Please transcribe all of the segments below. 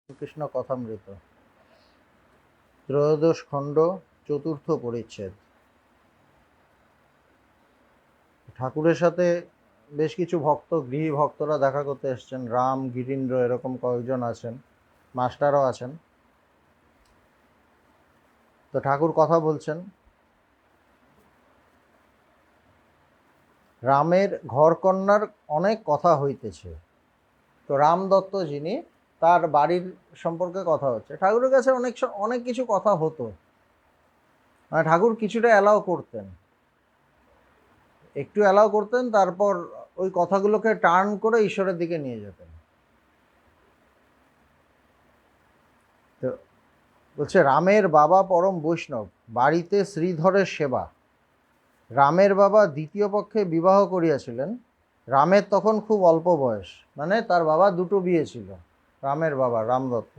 কৃষ্ণ কথামৃত ত্রয়োদশ খণ্ড চতুর্থ পরিচ্ছেদ। ঠাকুরের সাথে বেশ কিছু ভক্ত, গৃহী ভক্তরা দেখা করতে এসছেন। রাম, গিরীন্দ্র এরকম কয়েকজন আছেন, মাস্টারও আছেন। তো ঠাকুর কথা বলছেন। রামের ঘরকন্যার অনেক কথা হইতেছে। তো রাম দত্ত যিনি, তার বাড়ির সম্পর্কে কথা হচ্ছে। ঠাকুরের কাছে অনেক কিছু কথা হতো, মানে ঠাকুর কিছুটা অ্যালাউ করতেন, একটু অ্যালাউ করতেন, তারপর ওই কথাগুলোকে টার্ন করে ঈশ্বরের দিকে নিয়ে যেতেন। তো বলছে, রামের বাবা পরম বৈষ্ণব, বাড়িতে শ্রীধরের সেবা। রামের বাবা দ্বিতীয় পক্ষে বিবাহ করিয়াছিলেন। রামের তখন খুব অল্প বয়স, মানে তার বাবা দুটো বিয়ে ছিল, রামের বাবা রামদত্ত।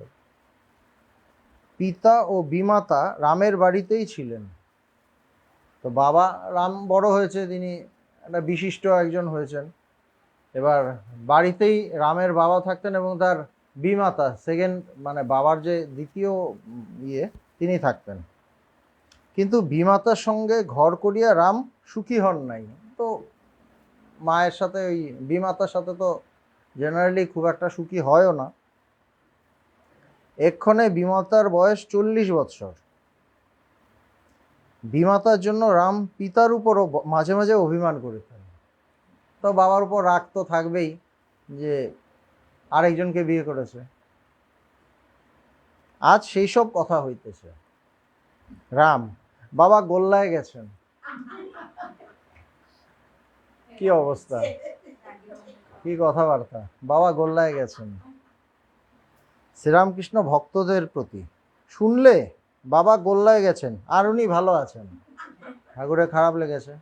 পিতা ও বিমাতা রামের বাড়িতেই ছিলেন। তো বাবা রাম বড় হয়েছে, তিনি একটা বিশিষ্ট একজন হয়েছেন। এবার বাড়িতেই রামের বাবা থাকতেন এবং তার বিমাতা, সেকেন্ড মানে বাবার যে দ্বিতীয় তিনি থাকতেন। কিন্তু বিমাতার সঙ্গে ঘর করিয়া রাম সুখী হন নাই। তো মায়ের সাথে, ওই বিমাতার সাথে তো জেনারেলি খুব একটা সুখী হয়ও না। এক্ষণে বিমাতার বয়স 40 বৎসর। বিমাতার জন্য রাম পিতার উপরও মাঝে মাঝে অভিমান করেছেন। তো বাবার উপর রাগ তো থাকবেই যে আরেকজনকে বিয়ে করেছে। আজ সেই সব কথা হইতেছে। রাম, বাবা গোল্লায় গেছেন। কি অবস্থা, কি কথাবার্তা! বাবা গোল্লায় গেছেন। শ্রীরামকৃষ্ণ ভক্তদের প্রতি, শুনলে বাবা গোল্লায় গেছেন আর উনি ভালো আছেন। ঠাকুরের খারাপ লেগেছে,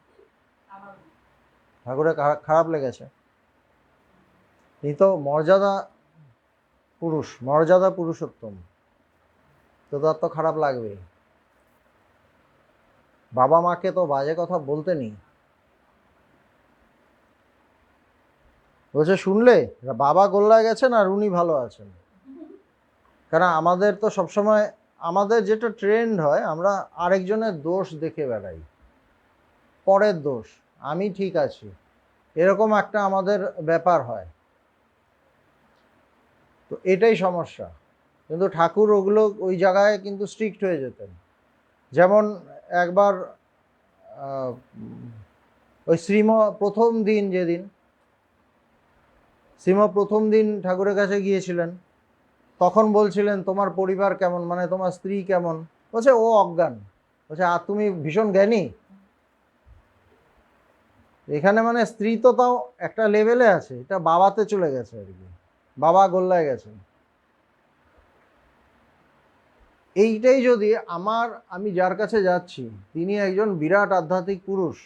ঠাকুরের খারাপ লেগেছে। তিনি তো মর্যাদা পুরুষ, মর্যাদা পুরুষোত্তম, তো তার তো খারাপ লাগবেই। বাবা মাকে তো বাজে কথা বলতে নেই। বলছে, শুনলে বাবা গোল্লায় গেছেন আর উনি ভালো আছেন। কারণ আমাদের তো সবসময় আমাদের যেটা ট্রেন্ড হয়, আমরা আরেকজনের দোষ দেখে বেড়াই, পরের দোষ, আমি ঠিক আছি, এরকম একটা আমাদের ব্যাপার হয়। তো এটাই সমস্যা। কিন্তু ঠাকুর ওগুলো, ওই জায়গায় কিন্তু স্ট্রিক্ট হয়ে যেতেন। যেমন একবার ওই প্রথম দিন, যেদিন প্রথম দিন ঠাকুরের কাছে গিয়েছিলেন, তখন বলছিলেন, তোমার পরিবার কেমন, মানে তোমার স্ত্রী কেমন? বলছে, ও অজ্ঞান। বলছে, আর তুমি ভীষণ জ্ঞানী। এখানে মানে স্ত্রী তো তাও একটা লেভেলে আছে, এটা বাবাতে চলে গেছে আর কি, বাবা গোল্লায় গেছে। এইটাই যদি আমি যার কাছে যাচ্ছি তিনি একজন বিরাট আধ্যাত্মিক পুরুষ,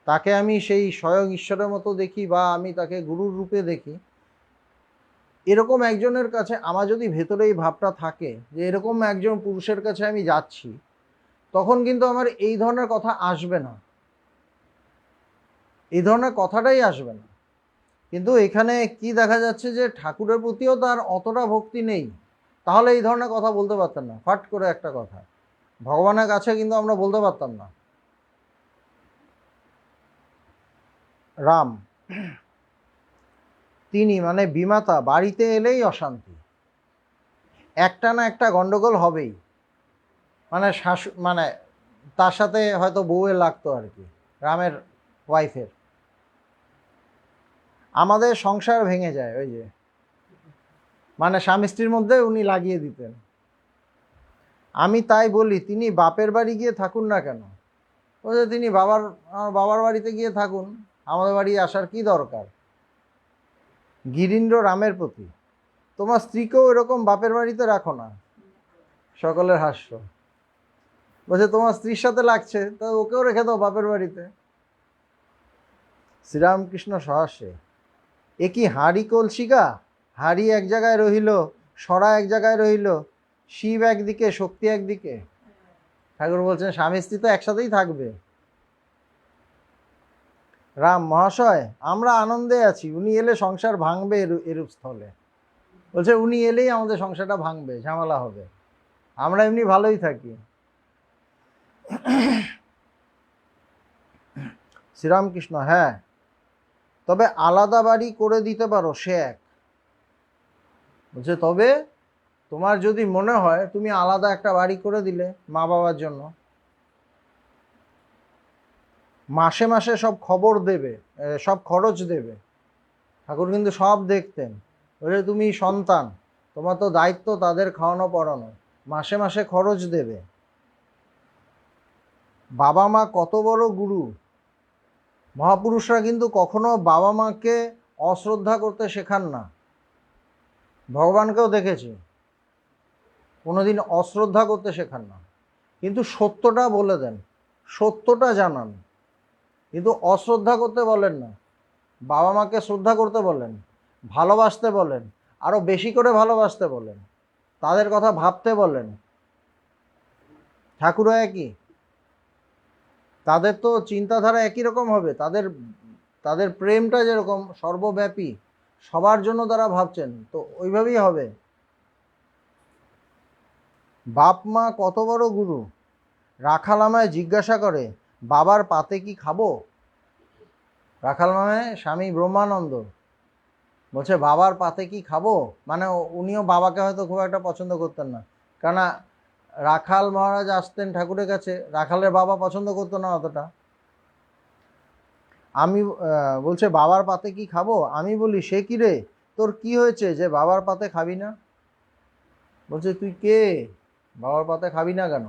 তাকে আমি সেই স্বয়ং ঈশ্বরের মতো দেখি বা আমি তাকে গুরুর রূপে দেখি, এরকম একজনের কাছে আমার যদি ভেতরে এই ভাবটা থাকে যে এরকম একজন পুরুষের কাছে আমি যাচ্ছি, তখন কিন্তু আমার এই ধরনের কথা আসবে না, এই ধরনের কথাটাই আসবে না। কিন্তু এখানে কি দেখা যাচ্ছে যে ঠাকুরের প্রতিও তার অতটা ভক্তি নেই, তাহলে এই ধরনের কথা বলতে পারতেন না। ফাট করে একটা কথা ভগবানের কাছে কিন্তু আমরা বলতে পারতাম না। রাম, তিনি মানে বিমাতা বাড়িতে এলেই অশান্তি, একটা না একটা গন্ডগোল হবেই। মানে মানে তার সাথে হয়তো বউয়ের লাগতো আর কি, রামের ওয়াইফের। আমাদের সংসার ভেঙে যায়, ওই যে মানে স্বামী স্ত্রীর মধ্যে উনি লাগিয়ে দিতেন। আমি তাই বলি, তিনি বাপের বাড়ি গিয়ে থাকুন না কেন? বলছে, তিনি বাবার বাড়িতে গিয়ে থাকুন, আমাদের বাড়ি আসার কি দরকার? গিরীন্দ্র রামের প্রতি, তোমার স্ত্রীকেও এরকম বাপের বাড়িতে রাখো না। সকলের হাস্য। বলছে, তোমার স্ত্রীর সাথে লাগছে, তা ওকেও রেখে দাও বাপের বাড়িতে। শ্রীরামকৃষ্ণ সহাস্যে, এ কি হাঁড়ি কলসিকা? হাঁড়ি এক জায়গায় রহিল, সরা এক জায়গায় রহিল, শিব একদিকে, শক্তি একদিকে। ঠাকুর বলছেন, স্বামী স্ত্রী তো একসাথেই থাকবে। রাম, মহাশয় আমরা আনন্দে আছি, উনি এলে সংসার ভাঙবে এরূপ স্থলে। বলছে উনি এলেই আমাদের সংসারটা ভাঙবে, ঝামেলা হবে, আমরা এমনি ভালোই থাকি। শ্রীরামকৃষ্ণ: হ্যাঁ, তবে আলাদা বাড়ি করে দিতে পারো, সে এক। বলছে তবে তোমার যদি মনে হয় তুমি আলাদা একটা বাড়ি করে দিলে মা বাবার জন্য, মাসে মাসে সব খবর দেবে, সব খরচ দেবে। ঠাকুর কিন্তু সব দেখতেন। বলে তুমি সন্তান, তোমার তো দায়িত্ব তাদের খাওয়ানো পড়ানো, মাসে মাসে খরচ দেবে। বাবা মা কত বড় গুরু। মহাপুরুষরা কিন্তু কখনো বাবা মাকে অশ্রদ্ধা করতে শেখান না। ভগবানকেও দেখেছি, কোনোদিন অশ্রদ্ধা করতে শেখান না, কিন্তু সত্যটা বলে দেন, সত্যটা জানান, কিন্তু অশ্রদ্ধা করতে বলেন না। বাবা মাকে শ্রদ্ধা করতে বলেন, ভালোবাসতে বলেন, আরো বেশি করে ভালোবাসতে বলেন, তাদের কথা ভাবতে বলেন। ঠাকুরও একই, তাদের তো চিন্তাধারা একই রকম হবে, তাদের তাদের প্রেমটা যেরকম সর্বব্যাপী, সবার জন্য তারা ভাবছেন, তো ওইভাবেই হবে। বাপ মা কত বড় গুরু। রাখাল আমায় জিজ্ঞাসা করে, বাবার পাতে কি খাবো? রাখাল মানে স্বামী ব্রহ্মানন্দ। বলছে বাবার পাতে কি খাবো, মানে উনিও বাবাকে হয়তো খুব একটা পছন্দ করতেন না, কেননা রাখাল মহারাজ আসতেন ঠাকুরের কাছে, রাখালের বাবা পছন্দ করতো না অতটা। আমি বলছে বাবার পাতে কি খাবো? আমি বলি সে কি রে, তোর কি হয়েছে যে বাবার পাতে খাবি না? বলছে তুই কে, বাবার পাতে খাবি না কেন?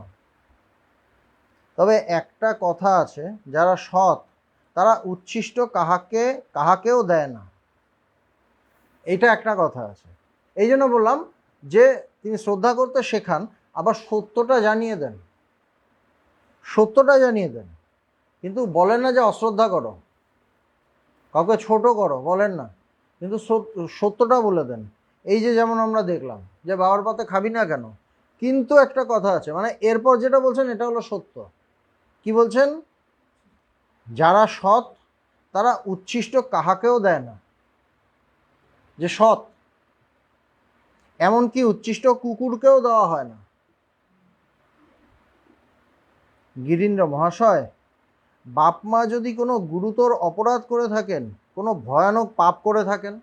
তবে একটা কথা আছে, যারা সৎ তারা উচ্ছিষ্ট কাহাকেও দেয় না, এটা একটা কথা আছে। এই জন্য বললাম যে তিনি শ্রদ্ধা করতে শেখান, আবার সত্যটা জানিয়ে দেন, সত্যটা জানিয়ে দেন, কিন্তু বলেন না যে অশ্রদ্ধা করো, কাউকে ছোট করো, বলেন না, কিন্তু সত্যটা বলে দেন। এই যে যেমন আমরা দেখলাম যে বাবার পাতে খাবি না কেন, কিন্তু একটা কথা আছে, মানে এরপর যেটা বলছেন এটা হলো সত্য। কি বলছেন? যারা সৎ তারা উচ্ছিষ্ট কাহাকেও দেয় না, যে সৎ, এমনকি উচ্ছিষ্ট কুকুরকেও দেওয়া হয় না। গিরীন্দ্র মহাশয়, বাপ মা যদি কোনো গুরুতর অপরাধ করে থাকেন, কোনো ভয়ানক পাপ করে থাকেন,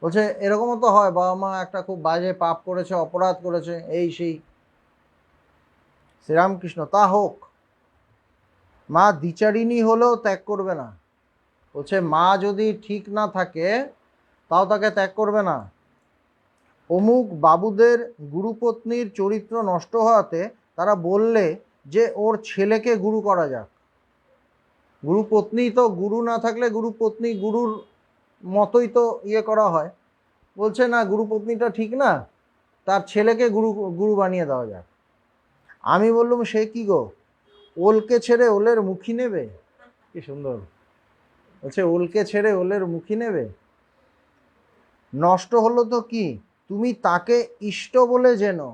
বলছে এরকমও তো হয় বাবা মা একটা খুব বাজে পাপ করেছে, অপরাধ করেছে, এই সেই। শ্রীরামকৃষ্ণ: তা হোক, মা দ্বিচারিণী হলেও ত্যাগ করবে না। বলছে মা যদি ঠিক না থাকে তাও তাকে ত্যাগ করবে না। অমুক বাবুদের গুরুপত্নীর চরিত্র নষ্ট হওয়াতে তারা বললে যে ওর ছেলেকে গুরু করা যাক। গুরুপত্নী তো গুরু না থাকলে গুরুপত্নী গুরুর মতোই তো ইয়ে করা হয়। বলছে না, গুরুপত্নীটা ঠিক না, তার ছেলেকে গুরু গুরু বানিয়ে দেওয়া যাক। আমি বললাম সে কি গো, ওলকে ছেড়ে ওলের মুখী নেবে? কি সুন্দর বলছে, ওলকে ছেড়ে ওলের মুখী নেবে? নষ্ট হলো তো কি, তুমি তাকে ইষ্ট বলে জেনো।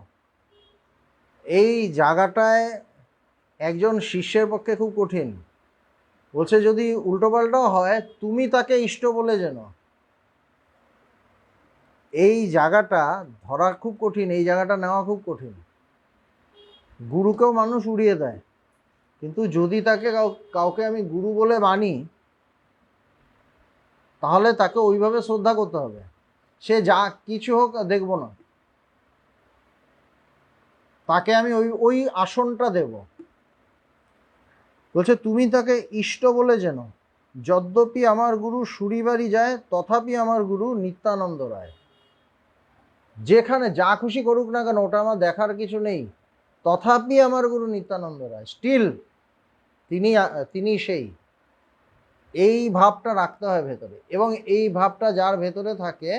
এই জায়গাটায় একজন শিষ্যের পক্ষে খুব কঠিন। বলছে যদি উল্টোপাল্টাও হয় তুমি তাকে ইষ্ট বলে জেনো। এই জায়গাটা ধরা খুব কঠিন, এই জায়গাটা নেওয়া খুব কঠিন। গুরুকেও মানুষ উড়িয়ে দেয়, কিন্তু যদি তাকে কাউকে আমি গুরু বলে মানি, তাহলে তাকে ওইভাবে শ্রদ্ধা করতে হবে। সে যা কিছু হোক দেখব না, তাকে আমি ওই ওই আসনটা দেব। বলছে তুমি তাকে ইষ্ট বলে যেন, যদ্যপি আমার গুরু সুরিবাড়ি যায়, তথাপি আমার গুরু নিত্যানন্দ রায়। যেখানে যা খুশি করুক না কেন, ওটা আমার দেখার কিছু নেই, তথাপি আমার গুরু নিত্যানন্দ রায়, স্টিল তিনি সেই। এই ভাবটা রাখতে হয় ভেতরে, এবং এই ভাবটা যার ভেতরে থাকে,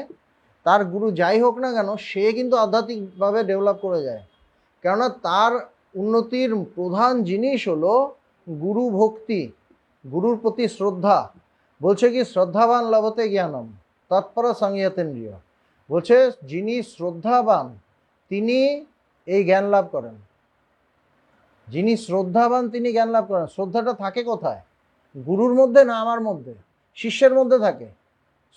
তার গুরু যাই হোক না কেন, সে কিন্তু আধ্যাত্মিকভাবে ডেভেলপ করে যায়। কেননা তার উন্নতির প্রধান জিনিস হলো গুরু ভক্তি, গুরুর প্রতি শ্রদ্ধা। বলছে কি, শ্রদ্ধাবান লভতে জ্ঞানম তৎপর সংযতেন্দ্রিয়। বলছে যিনি শ্রদ্ধাবান তিনি এই জ্ঞান লাভ করেন। যিনি শ্রদ্ধাবান তিনি জ্ঞান লাভ করেন। শ্রদ্ধাটা থাকে কোথায়? গুরুর মধ্যে না আমার মধ্যে, শিষ্যের মধ্যে থাকে।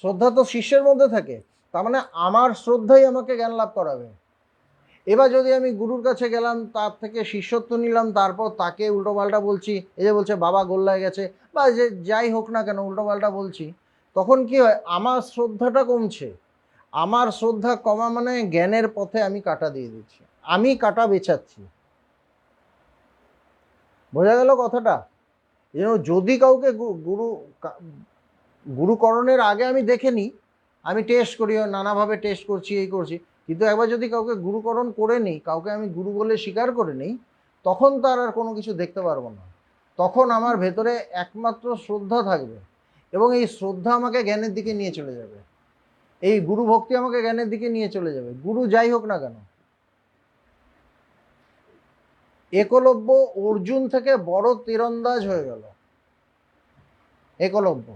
শ্রদ্ধা তো শিষ্যের মধ্যে থাকে, তার মানে আমার শ্রদ্ধাই আমাকে জ্ঞান লাভ করাবে। এবার যদি আমি গুরুর কাছে গেলাম, তার থেকে শিষ্যত্ব নিলাম, তারপর তাকে উল্টোপাল্টা বলছি, এই যে বলছে বাবা গোল্লায় গেছে, বা যে যাই হোক না কেন উল্টোপাল্টা বলছি, তখন কি হয়, আমার শ্রদ্ধাটা কমছে। আমার শ্রদ্ধা কমা মানে জ্ঞানের পথে আমি কাটা দিয়ে দিচ্ছি, আমি কাটা বেছাচ্ছি। বোঝা গেল কথাটা? যদি কাউকে গুরুকরণের আগে আমি দেখে নিই, আমি টেস্ট করি, নানাভাবে টেস্ট করছি, এই করছি, কিন্তু একবার যদি কাউকে গুরুকরণ করে নিই, কাউকে আমি গুরু বলে স্বীকার করে নিই, তখন তার আর কোনো কিছু দেখতে পারবো না। তখন আমার ভেতরে একমাত্র শ্রদ্ধা থাকবে, এবং এই শ্রদ্ধা আমাকে জ্ঞানের দিকে নিয়ে চলে যাবে, এই গুরু ভক্তি আমাকে জ্ঞানের দিকে নিয়ে চলে যাবে, গুরু যাই হোক না কেন। একলব্য অর্জুন থেকে বড় তীরন্দাজ হয়ে গেল। একলব্য,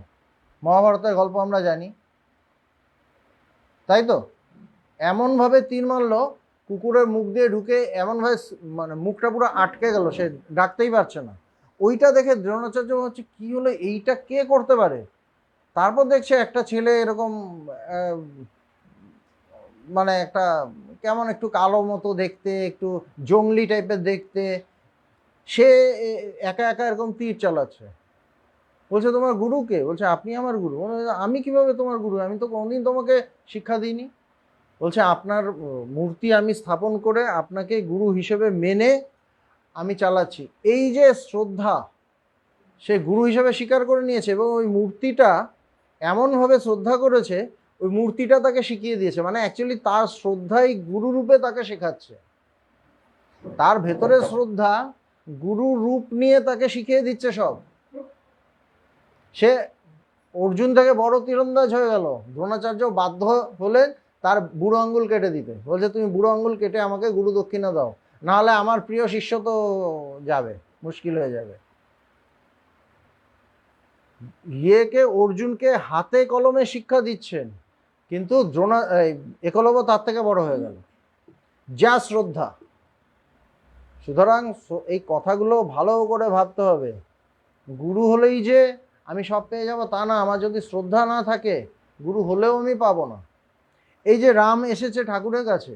মহাভারতের গল্প আমরা জানি, তাই তো? এমনভাবে তীর মারলো, কুকুরের মুখ দিয়ে ঢুকে এমনভাবে মানে মুখটা পুরো আটকে গেল, সে ডাকতেই পারছে না। ওইটা দেখে দ্রোণাচার্য হচ্ছে কি হলো, এইটা কে করতে পারে? তারপর দেখছে একটা ছেলে এরকম মানে একটা কেমন একটু কালো মতো দেখতে, একটু জঙ্গলি টাইপের দেখতে, সে একা একা এরকম তীর চালাচ্ছে। বলছে তোমার গুরু কে? বলছে আপনি আমার গুরু। আমি কিভাবে তোমার গুরু? আমি তো কোনোদিন তোমাকে শিক্ষা দিইনি। বলছে আপনার মূর্তি আমি স্থাপন করে আপনাকে গুরু হিসেবে মেনে আমি চালাচ্ছি। এই যে শ্রদ্ধা, সে গুরু হিসেবে স্বীকার করে নিয়েছে, এবং ওই মূর্তিটা এমনভাবে শ্রদ্ধা করেছে, ওই মূর্তিটা তাকে শিখিয়ে দিয়েছে, মানে অ্যাকচুয়ালি তার শ্রদ্ধাই গুরু রূপে তাকে শেখাচ্ছে। তার ভেতরে শ্রদ্ধা গুরু রূপ নিয়ে তাকে শিখিয়ে দিচ্ছে সব। সে অর্জুন থেকে বড় তীরন্দাজ হয়ে গেল। দ্রোণাচার্য বাধ্য হলেন তার বুড়ো আঙ্গুল কেটে দিতে। বলছে তুমি বুড়ো আঙ্গুল কেটে আমাকে গুরু দক্ষিণা দাও, নাহলে আমার প্রিয় শিষ্য তো যাবে, মুশকিল হয়ে যাবে। ইয়েকে অর্জুনকে হাতে কলমে শিক্ষা দিচ্ছেন, কিন্তু একলব্য তার থেকে বড় হয়ে গেল। যা শ্রদ্ধা। সুতরাং এই কথাগুলো ভালো করে ভাবতে হবে। গুরু হলেই যে আমি সব পেয়ে যাব তা না। আমার যদি শ্রদ্ধা না থাকে, গুরু হলেও আমি পাবো না। এই যে রাম এসেছে ঠাকুরের কাছে,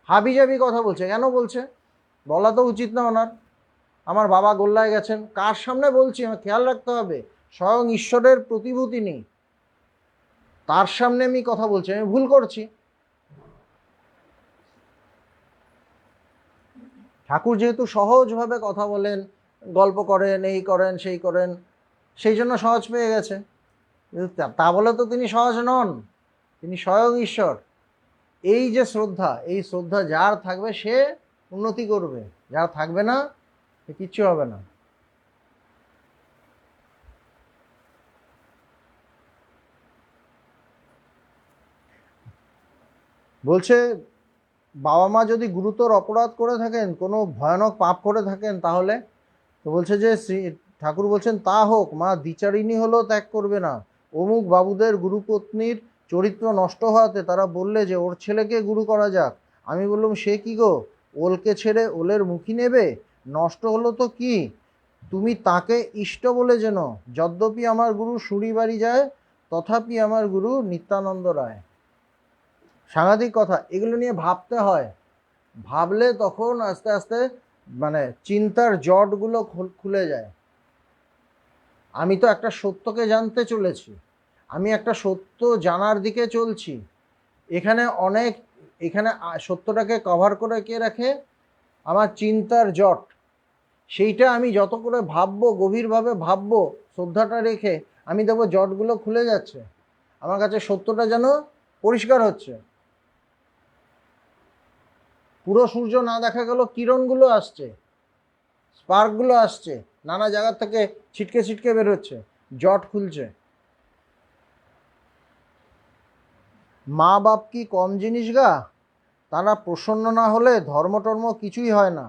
হাবিজাবি কথা বলছে, কেন বলছে? বলা তো উচিত না ওনার। আমার বাবা গোল্লায় গেছেন, কার সামনে বলছি? আমার খেয়াল রাখতে হবে, স্বয়ং ঈশ্বরের প্রতিভূতি নেই, তার সামনে আমি কথা বলছি, আমি ভুল করছি। ঠাকুর যেহেতু সহজভাবে কথা বলেন, গল্প করেন, এই করেন সেই করেন, সেই জন্য সহজ পেয়ে গেছে। তা বলে তো তিনি সহজ নন, তিনি স্বয়ং ঈশ্বর। এই যে শ্রদ্ধা, এই শ্রদ্ধা যার থাকবে সে উন্নতি করবে, যার থাকবে না সে কিচ্ছু হবে না। বলছে বাবা মা যদি গুরুতর অপরাধ করে থাকেন, কোনো ভয়ানক পাপ করে থাকেন, তাহলে তো বলছে যে ঠাকুর বলছেন তা হোক, মা দ্বিচারিণী হলেও ত্যাগ করবে না। অমুক বাবুদের গুরুপত্নীর চরিত্র নষ্ট হওয়াতে তারা বললে যে ওর ছেলেকে গুরু করা যাক। আমি বললাম সে কি গো, ওলকে ছেড়ে ওলের মুখী নেবে? নষ্ট হলো তো কি, তুমি তাকে ইষ্ট বলে যেন। যদ্যপি আমার গুরু সুরি বাড়ি যায়, তথাপি আমার গুরু নিত্যানন্দ রায়। সাংঘাতিক কথা। এগুলো নিয়ে ভাবতে হয়, ভাবলে তখন আস্তে আস্তে মানে চিন্তার জটগুলো খুলে যায়। আমি তো একটা সত্যকে জানতে চলেছি, আমি একটা সত্য জানার দিকে চলছি। এখানে সত্যটাকে কভার করে কে রাখে? আমার চিন্তার জট। সেইটা আমি যত করে ভাববো, গভীরভাবে ভাববো শ্রদ্ধাটা রেখে, আমি দেখবো জটগুলো খুলে যাচ্ছে, আমার কাছে সত্যটা যেন পরিষ্কার হচ্ছে। পুরো সূর্য না দেখা গেল, কিরণগুলো আসছে, স্পার্কগুলো আসছে, নানা জায়গা থেকে ছিটকে ছিটকে বেরোচ্ছে, জট খুলছে। মা বাপ কি কম জিনিস গা? তারা প্রসন্ন না হলে ধর্ম টর্ম কিছুই হয় না।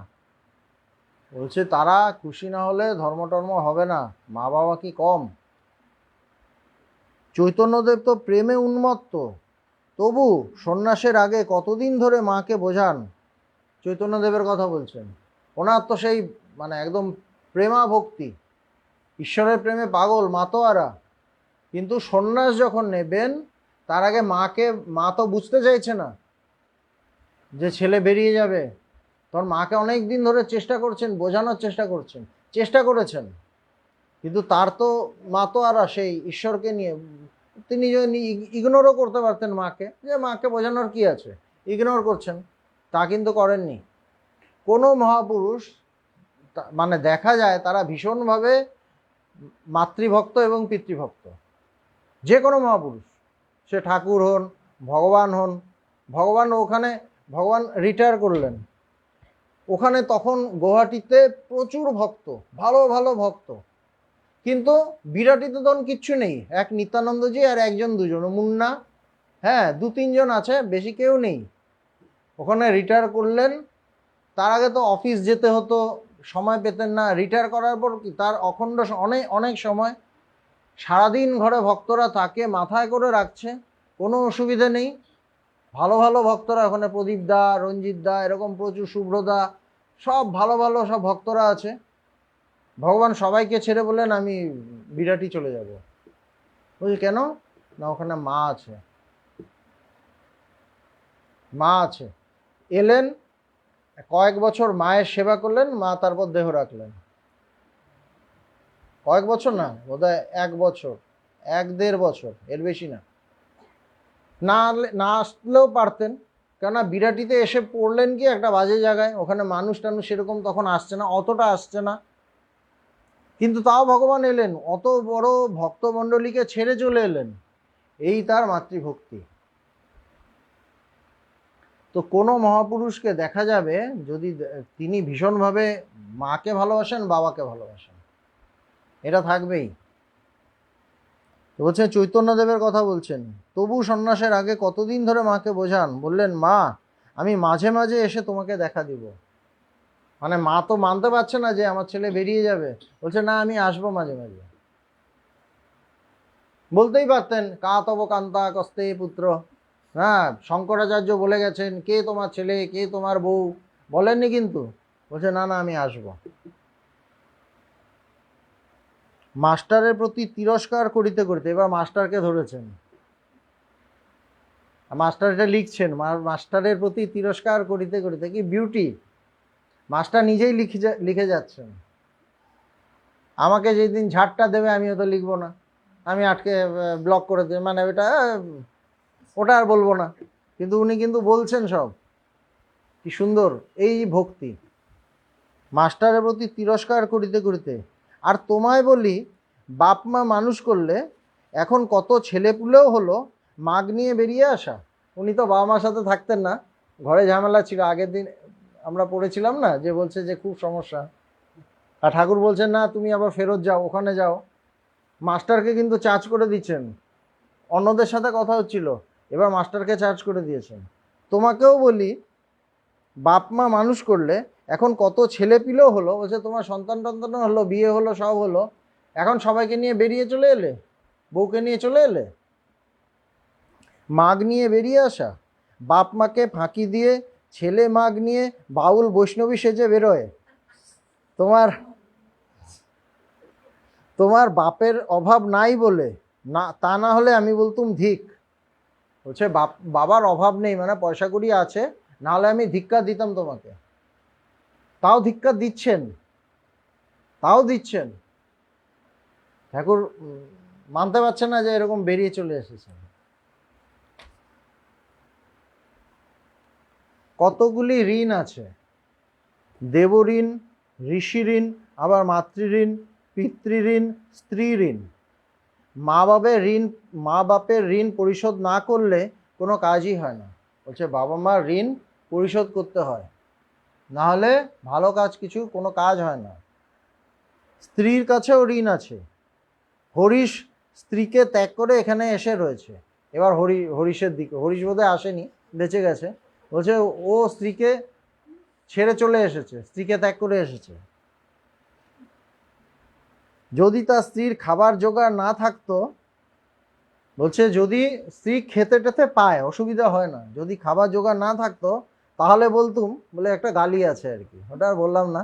বলছে তারা খুশি না হলে ধর্ম টর্ম হবে না, মা বাবা কি কম? চৈতন্যদেব তো প্রেমে উন্মত্ত, তবু সন্ন্যাসের আগে কতদিন ধরে মাকে বোঝান। চৈতন্যদেবের কথা বলছেন। ওনার তো সেই মানে একদম প্রেমা ভক্তি, ঈশ্বরের প্রেমে পাগল মাতোয়ারা। কিন্তু সন্ন্যাস যখন নেবেন, তার আগে মা তো বুঝতে চাইছে না যে ছেলে বেরিয়ে যাবে। তোর মাকে অনেক দিন ধরে চেষ্টা করছেন, বোঝানোর চেষ্টা করেছেন, কিন্তু তার তো মা তো আর সেই ঈশ্বরকে নিয়ে, তিনি যদি ইগনোরও করতে পারতেন মাকে, যে মাকে বোঝানোর কি আছে, ইগনোর করছেন, তা কিন্তু করেননি। কোনো মহাপুরুষ মানে দেখা যায় তারা ভীষণভাবে মাতৃভক্ত এবং পিতৃভক্ত। যে কোনো মহাপুরুষ, সে ঠাকুর হন, ভগবান রিটায়ার করলেন, ওখানে তখন গুয়াহাটিতে প্রচুর ভক্ত, ভালো ভালো ভক্ত, কিন্তু বিরাটিতে তখন কিচ্ছু নেই, এক নিত্যানন্দজি আর একজন দুজন মুন্না, হ্যাঁ 2-3 জন আছে, বেশি কেউ নেই। ওখানে রিটায়ার করলেন, তার আগে তো অফিস যেতে হতো, সময় পেতেন না। রিটায়ার করার পর কি তার অখণ্ড অনেক অনেক সময়, সারাদিন ঘরে ভক্তরা তাকে মাথায় করে রাখছে, কোনো অসুবিধে নেই। ভালো ভালো ভক্তরা ওখানে, প্রদীপ দা, রঞ্জিত দা, এরকম প্রচুর, শুভ্রদা, সব ভালো ভালো সব ভক্তরা আছে। ভগবান সবাইকে ছেড়ে বললেন আমি বিরাটি চলে যাব। বলছি কেন? না ওখানে মা আছে। এলেন, কয়েক বছর মায়ের সেবা করলেন, মা তারপর দেহ রাখলেন। কয়েক বছর না, বোধহয় 1 বছর, 1-1.5 বছর, এর বেশি না। না আসলেও পারতেন, কেননা বিরাটিতে এসে পড়লেন কি একটা বাজে জায়গায়, ওখানে মানুষ টানুষ সেরকম তখন আসছে না, অতটা আসছে না, কিন্তু তাও ভগবান এলেন, অত বড় ভক্তমণ্ডলীকে ছেড়ে চলে এলেন, এই তার মাতৃভক্তি। তো কোনো মহাপুরুষকে দেখা যাবে যদি তিনি ভীষণভাবে মাকে ভালোবাসেন, বাবাকে ভালোবাসেন, এটা থাকবেই। তো বলছেন চৈতন্যদেবের কথা বলছেন, তবু সন্ন্যাসের আগে কতদিন ধরে মাকে বোঝান, বললেন মা আমি মাঝে মাঝে এসে তোমাকে দেখা দিব। মানে মা তো মানতে পারছে না যে আমার ছেলে বেরিয়ে যাবে, বলছে না আমি আসবো মাঝে মাঝে। বলতেই পারতেন কা তব কান্তা কস্তে পুত্র, হ্যাঁ শঙ্করাচার্য বলে গেছেন কে তোমার ছেলে, কে তোমার বউ, বলেননি, কিন্তু বলছে না না আমি আসবো। মাস্টারের প্রতি তিরস্কার করিতে করিতে, এবার মাস্টারকে ধরেছেন, মাস্টার এটা লিখছেন, মাস্টারের প্রতি তিরস্কার করিতে করিতে, কি বিউটি, মাস্টার নিজেই লিখে যাচ্ছেন। আমাকে যেদিন ঝাড়টা দেবে আমিও তো লিখবো না, আমি আটকে ব্লক করে দেব, মানে ওটা আর বলবো না, কিন্তু উনি কিন্তু বলছেন সব। কি সুন্দর এই ভক্তি, মাস্টারের প্রতি তিরস্কার করিতে করিতে। আর তোমায় বলি, বাপ মা মানুষ করলে, এখন কত ছেলেপুলেও হলো মাগ নিয়ে বেরিয়ে আসা। উনি তো বাবা মার সাথে থাকতেন না, ঘরে ঝামেলা ছিল, আগের দিন আমরা পড়েছিলাম না, যে বলছে যে খুব সমস্যা, আর ঠাকুর বলছেন না তুমি আবার ফেরত যাও, ওখানে যাও। মাস্টারকে কিন্তু চার্জ করে দিচ্ছেন, অন্যদের সাথে কথা হচ্ছিল, এবার মাস্টারকে চার্জ করে দিয়েছেন। তোমাকেও বলি, বাপ মা মানুষ করলে, এখন কত ছেলে পিলেও হলো, বলছে তোমার সন্তান টন্তান হলো, বিয়ে হলো, সব হলো, এখন সবাইকে নিয়ে বেরিয়ে চলে এলে, বউকে নিয়ে চলে এলে। মাগ নিয়ে বেরিয়ে আসা, বাপ মাকে ফাঁকি দিয়ে ছেলে মাগ নিয়ে বাউল বৈষ্ণবী সেজে বেরোয়। তোমার তোমার বাপের অভাব নাই বলে, না তা না হলে আমি বলতুম ধিক। বলছে বাবার অভাব নেই, মানে পয়সা কড়ি আছে, না হলে আমি ধিক্কার দিতাম তোমাকে। তাও ধিক্কার দিচ্ছেন। ঠাকুর মানতে পারছে না যে এরকম বেরিয়ে চলে এসেছেন। কতগুলি ঋণ আছে, দেবঋণ, ঋষি ঋণ, আবার মাতৃঋণ, পিতৃঋণ, স্ত্রী ঋণ। মা বাপের ঋণ পরিশোধ না করলে কোনো কাজই হয় না। বলছে বাবা মার ঋণ পরিশোধ করতে হয়, না হলে ভালো কাজ কোনো কাজ হয় না। স্ত্রীর কাছেও ঋণ আছে। হরিশ স্ত্রীকে ত্যাগ করে এখানে এসে রয়েছে, এবার হরিশের দিকে, হরিশ বোধহয় আসেনি, বেঁচে গেছে। বলছে ও স্ত্রীকে ছেড়ে চলে এসেছে, স্ত্রীকে ত্যাগ করে এসেছে। যদি তার স্ত্রীর খাবার জোগাড় না থাকতো, বলছে যদি স্ত্রী খেতে টেতে পায়, অসুবিধা হয় না, যদি খাবার জোগাড় না থাকতো তাহলে বলতুম, বলে একটা গালি আছে আর কি, ওটা আর বললাম না।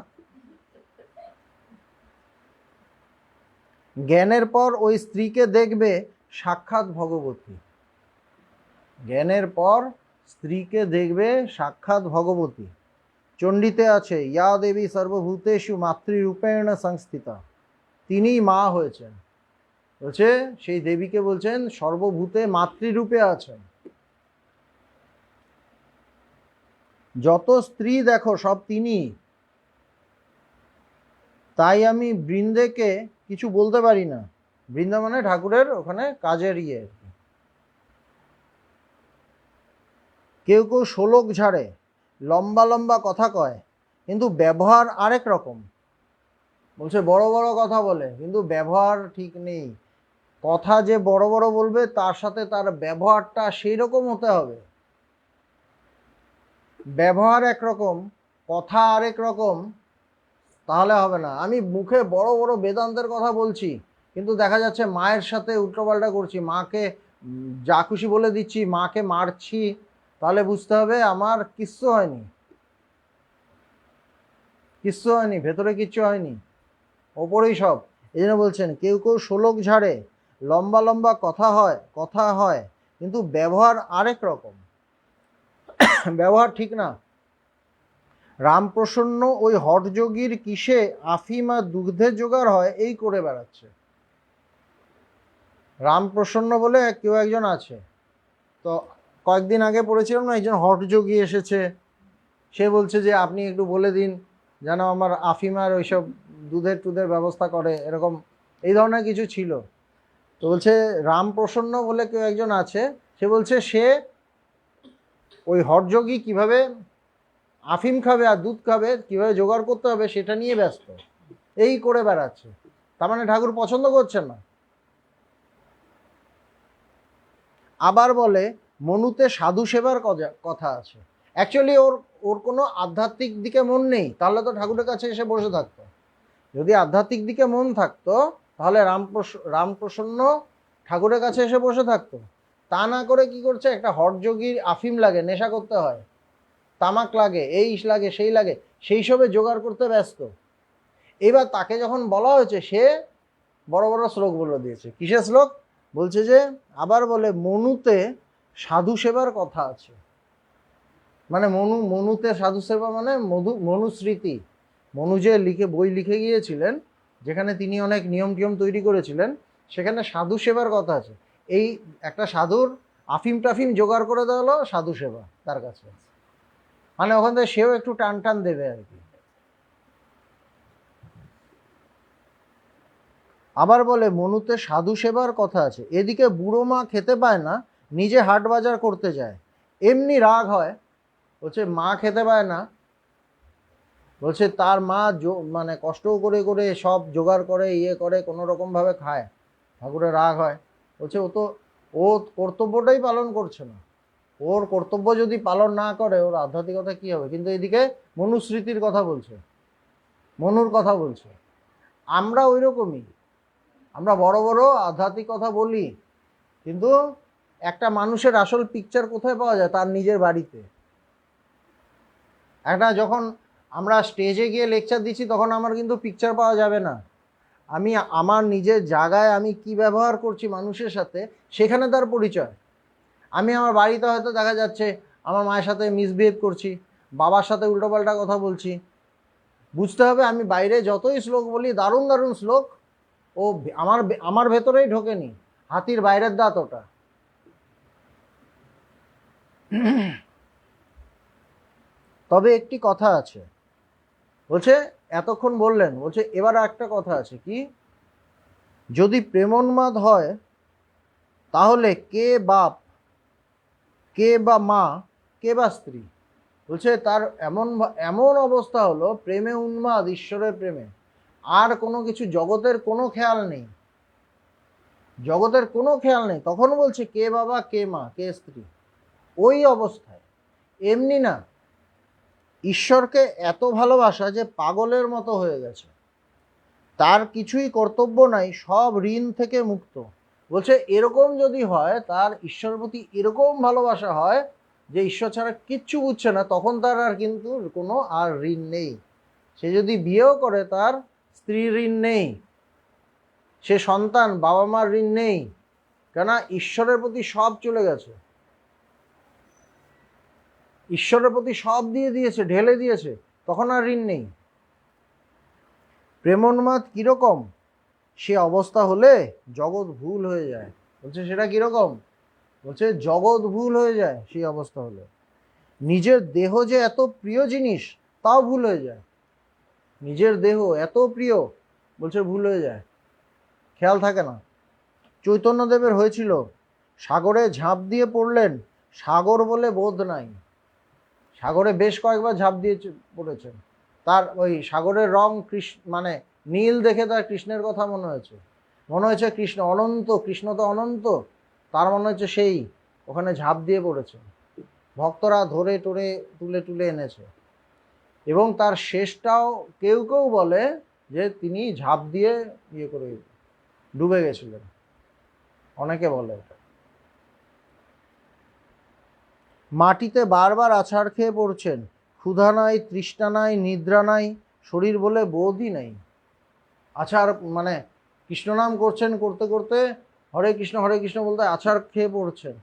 জ্ঞানের পর ওই স্ত্রীকে দেখবে সাক্ষাৎ ভগবতী। জ্ঞানের পর স্ত্রীকে দেখবে সাক্ষাৎ ভগবতী। চণ্ডীতে আছে ইয়া দেবী সর্বভূতেষু মাতৃরূপেণ সংস্থিতা, তিনিই মা হয়েছেন। বলছে সেই দেবীকে বলছেন সর্বভূতে মাতৃরূপে আছেন। যত স্ত্রী দেখো সব তিনি। তাই আমি বৃন্দেকে কিছু বলতে পারি না। বৃন্দা মানে ঠাকুরের ওখানে কাজের ইয়ে। কেউ কেউ শোলক ঝাড়ে, লম্বা লম্বা কথা কয়, কিন্তু ব্যবহার আরেক রকম। বলছে বড় বড় কথা বলে কিন্তু ব্যবহার ঠিক নেই। কথা যে বড় বড় বলবে তার সাথে তার ব্যবহারটা সেই রকম হতে হবে। ব্যবহার একরকম, কথা আরেক রকম, তাহলে হবে না। আমি মুখে বড় বড় বেদান্তের কথা বলছি কিন্তু দেখা যাচ্ছে মায়ের সাথে উল্টোপাল্টা করছি, মাকে যা খুশি বলে দিচ্ছি, মাকে মারছি, তাহলে বুঝতে হবে আমার কিচ্ছু হয়নি, কিচ্ছু হয়নি, ভেতরে কিচ্ছু হয়নি, ওপরেই সব। এই জন্য বলছেন কেউ কেউ শোলক ঝাড়ে, লম্বা লম্বা কথা হয় কিন্তু ব্যবহার আরেক রকম, ব্যবহার ঠিক না। রামপ্রসন্ন ওই হঠযোগীর কিসে আফিম আর দুগ্ধের জোগাড় হয় এই করে বেড়াচ্ছে। রামপ্রসন্ন বলে কেউ একজন আছে, তো কয়েকদিন আগে পড়েছিলাম না, একজন হঠযোগী এসেছে, সে বলছে যে আপনি একটু বলে দিন যেন আমার আফিমার ওইসব দুধের টুধের ব্যবস্থা করে, এরকম এই ধরনের কিছু ছিল। তো বলছে রামপ্রসন্ন বলে কেউ একজন আছে, সে বলছে সে ওই হঠযোগী কিভাবে আফিম খাবে আর দুধ খাবে, কিভাবে জোগাড় করতে হবে সেটা নিয়ে ব্যস্ত, এই করে বেড়াচ্ছে। তার মানে ঠাকুর পছন্দ করছেন না। আবার বলে মনুতে সাধু সেবার কথা আছে। অ্যাকচুয়ালি ওর ওর কোনো আধ্যাত্মিক দিকে মন নেই, তাহলে তো ঠাকুরের কাছে এসে বসে থাকতো। যদি আধ্যাত্মিক দিকে মন থাকতো তাহলে রামপ্রসন্ন ঠাকুরের কাছে এসে বসে থাকতো। তা না করে কি করছে, একটা হঠযোগীর আফিম লাগে, নেশা করতে হয়, তামাক লাগে, এই লাগে সেই লাগে, সেই সবে জোগাড় করতে ব্যস্ত। এবার তাকে যখন বলা হয়েছে সে বড় বড় শ্লোক বলে দিয়েছে। কিসের শ্লোক? বলছে যে আবার বলে মনুতে সাধু সেবার কথা আছে। মানে মনুতে সাধু সেবা মানে মনুস্মৃতি। মনু যে বই লিখে গিয়েছিলেন, যেখানে তিনি অনেক নিয়ম টিয়ম তৈরি করেছিলেন, সেখানে সাধু সেবার কথা আছে। এই একটা সাধুর আফিম টাফিম জোগাড় করে দেওয়া হলো সাধু সেবা তার কাছে, মানে ওখান থেকে সেও একটু টান টান দেবে আর কি। আবার বলে মনুতে সাধু সেবার কথা আছে, এদিকে বুড়ো মা খেতে পায় না, নিজে হাট বাজার করতে যায়, এমনি রাগ হয়। বলছে মা খেতে পায় না, বলছে তার মা মানে কষ্ট করে করে সব জোগাড় করে ইয়ে করে কোনো রকমভাবে খায়, ঠাকুরের রাগ হয়। বলছে ও কর্তব্যটাই পালন করছে না, ওর কর্তব্য যদি পালন না করে ওর আধ্যাত্মিকতা কী হবে। কিন্তু এদিকে মনুস্মৃতির কথা বলছে, মনুর কথা বলছে। আমরা ওই রকমই, আমরা বড় বড় আধ্যাত্মিক কথা বলি কিন্তু একটা মানুষের আসল পিকচার কোথায় পাওয়া যায়? তার নিজের বাড়িতে। একটা যখন আমরা স্টেজে গিয়ে লেকচার দিচ্ছি তখন আমার কিন্তু পিকচার পাওয়া যাবে না। আমি আমার নিজের জায়গায় আমি কি ব্যবহার করছি মানুষের সাথে, সেখানে তার পরিচয়। আমি আমার বাড়িতে হয়তো দেখা যাচ্ছে আমার মায়ের সাথে মিসবিহেভ করছি, বাবার সাথে উল্টোপাল্টা কথা বলছি, বুঝতে হবে আমি বাইরে যতই শ্লোক বলি, দারুণ দারুণ শ্লোক, ও আমার ভেতরেই ঢোকেনি, হাতির বাইরের দাঁত ওটা। তবে একটি কথা আছে, বলছে এতক্ষণ বললেন, বলছে এবার একটা কথা আছে কি, যদি প্রেমোন্মাদ হয় তাহলে কে বাপ, কে বা মা, কে বা স্ত্রী। বলছে তার এমন অবস্থা হলো, প্রেমে উন্মাদ, ঈশ্বরের প্রেমে, আর কোনো কিছু জগতের কোনো খেয়াল নেই, জগতের কোনো খেয়াল নেই। তখন বলছে কে বাবা, কে মা, কে স্ত্রী, ওই অবস্থায়। এমনি না, ঈশ্বরকে এত ভালোবাসা যে পাগলের মতো হয়ে গেছে, তার কিছুই কর্তব্য নাই, সব ঋণ থেকে মুক্ত। বলছে এরকম যদি হয়, তার ঈশ্বরের প্রতি এরকম ভালোবাসা হয় যে ঈশ্বর ছাড়া কিচ্ছু বুঝছে না, তখন তার আর কিন্তু কোনো আর ঋণ নেই। সে যদি বিয়েও করে তার স্ত্রীর ঋণ নেই, সে সন্তান বাবা মার ঋণ নেই, কেননা ঈশ্বরের প্রতি সব চলে গেছে। ঈশ্বরের প্রতি সব দিয়ে দিয়েছে, ঢেলে দিয়েছে, তখন আর ঋণ নেই। প্রেমোন্মাদ কিরকম? সে অবস্থা হলে জগৎ ভুল হয়ে যায়। বলছে সেটা কিরকম? বলছে জগৎ ভুল হয়ে যায় সেই অবস্থা হলে। নিজের দেহ যে এত প্রিয় জিনিস তাও ভুল হয়ে যায়। নিজের দেহ এত প্রিয়, বলছে ভুল হয়ে যায়, খেয়াল থাকে না। চৈতন্যদেবের হয়েছিল, সাগরে ঝাঁপ দিয়ে পড়লেন, সাগর বলে বোধ নাই। সাগরে বেশ কয়েকবার ঝাঁপ দিয়ে পড়েছেন, তার ওই সাগরের রং মানে নীল দেখে তার কৃষ্ণের কথা মনে হয়েছে, মনে হয়েছে কৃষ্ণ অনন্ত, কৃষ্ণ তো অনন্ত, তার মনে হচ্ছে সেই ওখানে ঝাঁপ দিয়ে পড়েছে। ভক্তরা ধরে টরে তুলে তুলে এনেছে, এবং তার শেষটাও কেউ কেউ বলে যে তিনি ঝাঁপ দিয়ে ইয়ে করে ডুবে গেছিলেন, অনেকে বলে। মাটিতে বারবার আছাড় খেয়ে পড়ছেন, ক্ষুধা নাই, তৃষ্ণা নাই, নিদ্রা নাই, শরীর বলে বোধই নাই। আছাড় মানে কৃষ্ণ নাম করছেন, করতে করতে হরে কৃষ্ণ বলতে আছাড় খেয়ে পড়ছেন।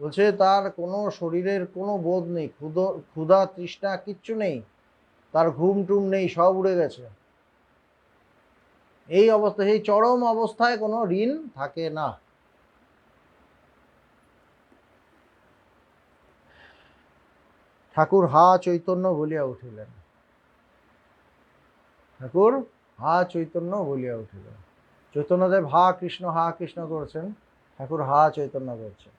বলছে তার কোনো শরীরের কোনো বোধ নেই, ক্ষুধা তৃষ্ণা কিচ্ছু নেই, তার ঘুম টুম নেই, সব উড়ে গেছে। এই অবস্থা, এই চরম অবস্থায় কোনো ঋণ থাকে না। ঠাকুর হা চৈতন্য বলিয়া উঠিলেন। ঠাকুর হা চৈতন্য বলিয়া উঠিলেন। চৈতন্যদেব হা কৃষ্ণ করছেন, ঠাকুর হা চৈতন্য করছেন।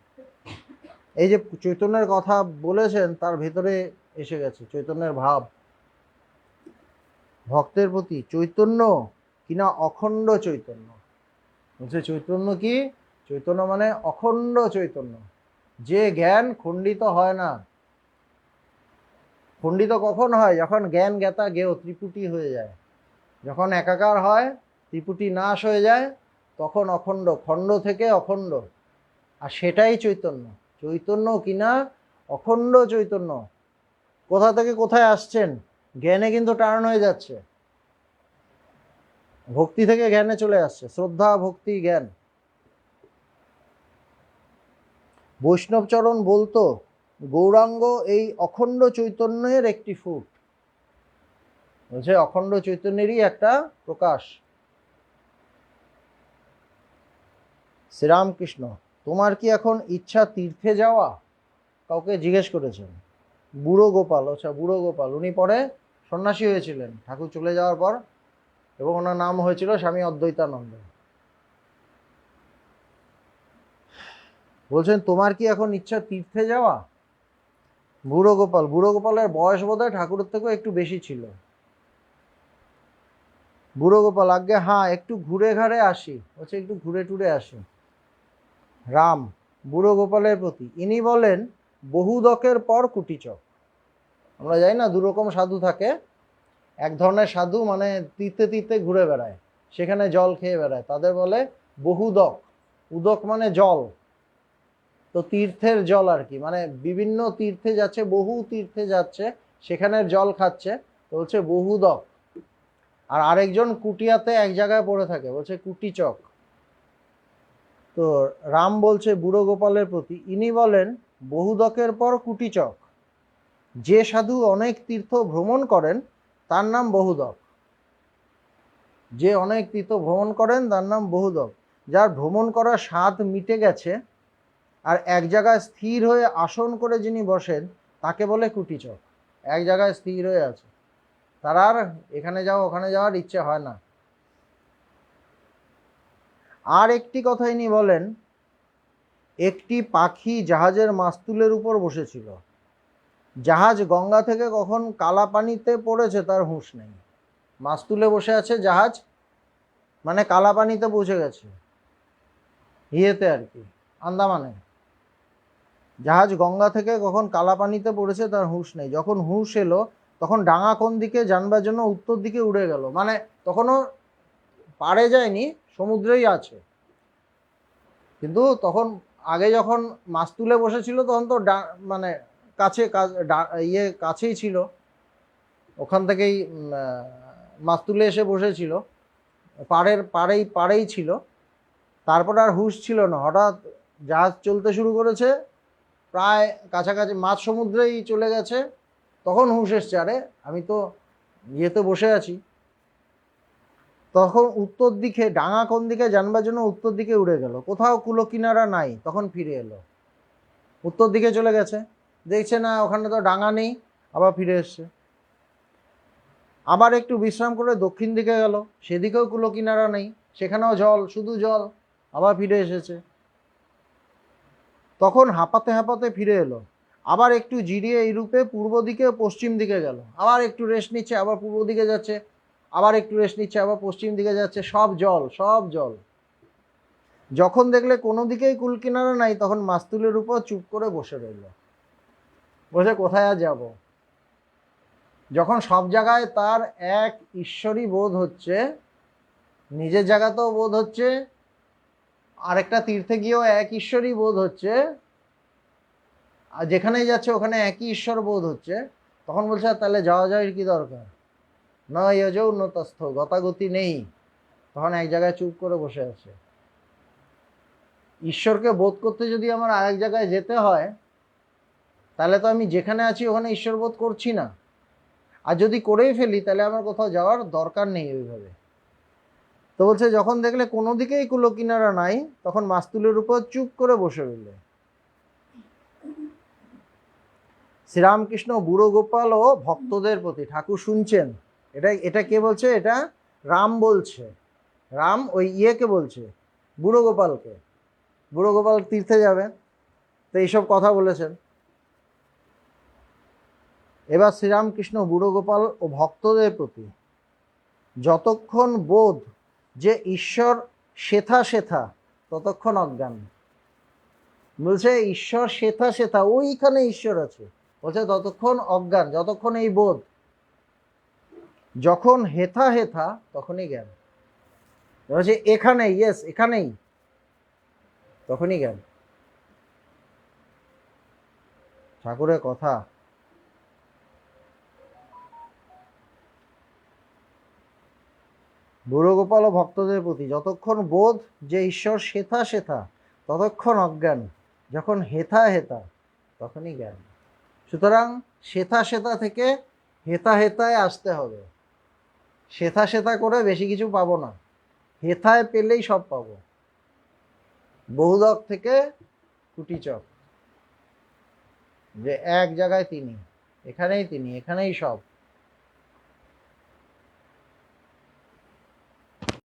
এই যে চৈতন্যের কথা বলেছেন তার ভেতরে এসে গেছে চৈতন্যের ভাব। ভক্তের প্রতি চৈতন্য কিনা অখণ্ড চৈতন্য। বলছে চৈতন্য কি? চৈতন্য মানে অখণ্ড চৈতন্য, যে জ্ঞান খণ্ডিত হয় না। খণ্ডিত কখন হয়? যখন জ্ঞান জ্ঞাতা জ্ঞেয় ত্রিপুটি হয়ে যায়, যখন একাকার হয়, ত্রিপুটি নাশ হয়ে যায়, তখন অখণ্ড, খণ্ড থেকে অখণ্ড। আর সেটাই চৈতন্য। চৈতন্য কিনা অখণ্ড চৈতন্য। কোথা থেকে কোথায় আসছেন? জ্ঞানে কিন্তু টার্ন হয়ে যাচ্ছে, ভক্তি থেকে জ্ঞানে চলে আসছে, শ্রদ্ধা ভক্তি জ্ঞান। বৈষ্ণবচরণ বলতো গৌরাঙ্গ এই অখণ্ড চৈতন্যের একটি ফুট। বলছে অখণ্ড চৈতন্যেরই একটা প্রকাশ। শ্রীরামকৃষ্ণ, তোমার কি এখন ইচ্ছা তীর্থে যাওয়া? কাউকে জিজ্ঞেস করেছেন। বুড়ো গোপাল, আচ্ছা বুড়ো গোপাল, উনি পরে সন্ন্যাসী হয়েছিলেন ঠাকুর চলে যাওয়ার পর, এবং ওনার নাম হয়েছিল স্বামী অদ্বৈতানন্দ। বলছেন তোমার কি এখন ইচ্ছা তীর্থে যাওয়া? বুড়ো গোপাল, বুড়ো গোপালের বয়স বোধহয় ঠাকুরের থেকেও একটু বেশি ছিল। বুড়ো গোপাল, আজ্ঞে হ্যাঁ, একটু ঘুরে ঘাড়ে আসি। বলছে একটু ঘুরে টুরে আসি। রাম বুড়ো গোপালের প্রতি, ইনি বলেন বহুদকের পর কুটিচক। আমরা জানি না দুরকম সাধু থাকে। এক ধরনের সাধু মানে তীর্থে তীর্থে ঘুরে বেড়ায়, সেখানে জল খেয়ে বেড়ায়, তাদের বলে বহুদক। উদক মানে জল, তো তীর্থের জল আর কি, মানে বিভিন্ন তীর্থে যাচ্ছে, বহু তীর্থে যাচ্ছে, সেখানের জল খাচ্ছে, তো হচ্ছে বহুদক। আর আরেকজন কুটিয়াতে এক জায়গায় পড়ে থাকে, বলছে কুটিচক। তো রাম বলছে বুড়ো গোপালের প্রতি, ইনি বলেন বহুদকের পর কুটিচক। যে সাধু অনেক তীর্থ ভ্রমণ করেন তার নাম বহুদক। যে অনেক তীর্থ ভ্রমণ করেন তার নাম বহুদক। যার ভ্রমণ করার স্বাদ মিটে গেছে আর এক জায়গায় স্থির হয়ে আসন করে যিনি বসেন তাকে বলে কুটিচক। এক জায়গায় স্থির হয়ে আছে, তার আর এখানে যাওয়া ওখানে যাওয়ার ইচ্ছে হয় না। আর একটি কথা ইনি বলেন, একটি পাখি জাহাজের মাস্তুলের উপর বসেছিল, জাহাজ গঙ্গা থেকে কখন কালা পানিতে পড়েছে তার হুঁশ নেই। মাস্তুলে বসে আছে জাহাজ, মানে কালা পানিতে পৌঁছে গেছে, ইয়েতে আর কি, আন্দামানে। জাহাজ গঙ্গা থেকে কখন কালা পানিতে পড়েছে তার হুঁশ নেই। যখন হুঁশ এলো তখন ডাঙা কোন দিকে জানবার জন্য উত্তর দিকে উড়ে গেল, মানে তখনও পাড়ে যায়নি, সমুদ্রেই আছে। কিন্তু তখন আগে যখন মাছ তুলে বসেছিল তখন তো মানে কাছে কাছেই ছিল, ওখান থেকেই মাছ তুলে এসে বসেছিল, পাড়েই ছিল। তারপর আর হুঁশ ছিল না, হঠাৎ জাহাজ চলতে শুরু করেছে, প্রায় কাছাকাছি মাঝ সমুদ্রেই চলে গেছে, তখন হুঁশ এসছে, আরে আমি তো ইয়েতে বসে আছি। তখন উত্তর দিকে, ডাঙা কোন দিকে জানবার জন্য উত্তর দিকে উড়ে গেল, কোথাও কুলো কিনারা নাই, তখন ফিরে এলো। উত্তর দিকে চলে গেছে, দেখছে না ওখানে তো ডাঙা নেই, আবার ফিরে এসছে। আবার একটু বিশ্রাম করে দক্ষিণ দিকে গেল, সেদিকেও কুলো কিনারা নেই, সেখানেও জল, শুধু জল, আবার ফিরে এসেছে। তখন হাঁপাতে হাঁপাতে ফিরে এলো, আবার একটু জিরিয়ে এই রূপে পূর্ব দিকে পশ্চিম দিকে গেল, আবার একটু রেস্ট নিচ্ছে, আবার পূর্ব দিকে যাচ্ছে, আবার একটু রেস্ট নিচ্ছে, আবার পশ্চিম দিকে যাচ্ছে, সব জল সব জল। যখন দেখলে কোনো দিকেই কুল কিনারা নাই, তখন মাস্তুলের উপর চুপ করে বসে রইল। বসে কোথায় আর যাব। যখন সব জায়গায় তার এক ঈশ্বরই বোধ হচ্ছে, নিজের জায়গাতেও বোধ হচ্ছে, আরেকটা তীর্থে গিয়েও এক ঈশ্বরই বোধ হচ্ছে, আর যেখানেই যাচ্ছে ওখানে একই ঈশ্বর বোধ হচ্ছে, তখন বলছে তাহলে যাওয়া যায় কি দরকার, না ইয়জৌ নতস্থ, গতাগতি নেই। তখন এক জায়গায় চুপ করে বসে আছে। ঈশ্বরকে বোধ করতে যদি আমার আরেক জায়গায় যেতে হয়, তাহলে তো আমি যেখানে আছি ওখানে ঈশ্বর বোধ করছি না। আর যদি করেই ফেলি তাহলে আমার কোথাও যাওয়ার দরকার নেই ওইভাবে। তো বলছে যখন দেখলে কোনো দিকেই কুলো কিনারা নাই, তখন মাস্তুলের উপর চুপ করে বসে রইল। শ্রীরামকৃষ্ণ বুড়ো গোপাল ও ভক্তদের প্রতি, ঠাকুর শুনছেন, এটা এটা কে বলছে, এটা রাম বলছে। রাম ওই ইয়েকে বলছে, বুড়ো গোপালকে। বুড়ো গোপাল তীর্থে যাবে, তো এইসব কথা বলেছেন। এবার শ্রীরামকৃষ্ণ বুড়ো গোপাল ও ভক্তদের প্রতি, যতক্ষণ বোধ যে ঈশ্বর শেথা শেথা, ততক্ষণ অজ্ঞান। বলছে ঈশ্বর শেথা শেথা, ওইখানে ঈশ্বর আছে, বলছে ততক্ষণ অজ্ঞান, যতক্ষণ এই বোধ। যখন হেথা হেথা, তখনই জ্ঞান। বলছে এখানে, ইয়েস এখানেই, তখনই জ্ঞান। ঠাকুরের কথা। বুড়ো গোপাল ও ভক্তদের প্রতি, যতক্ষণ বোধ যে ঈশ্বর শেথা শেথা, ততক্ষণ অজ্ঞান, যখন হেথা হেথা, তখনই জ্ঞান। সুতরাং শেথা শেথা থেকে হেথা হেথায় আসতে হবে। শেথা শেথা করে বেশি কিছু পাবো না, হেথায় পেলেই সব পাবো। বহুদক থেকে কুটিচক, যে এক জায়গায় তিনি, এখানেই তিনি, এখানেই সব।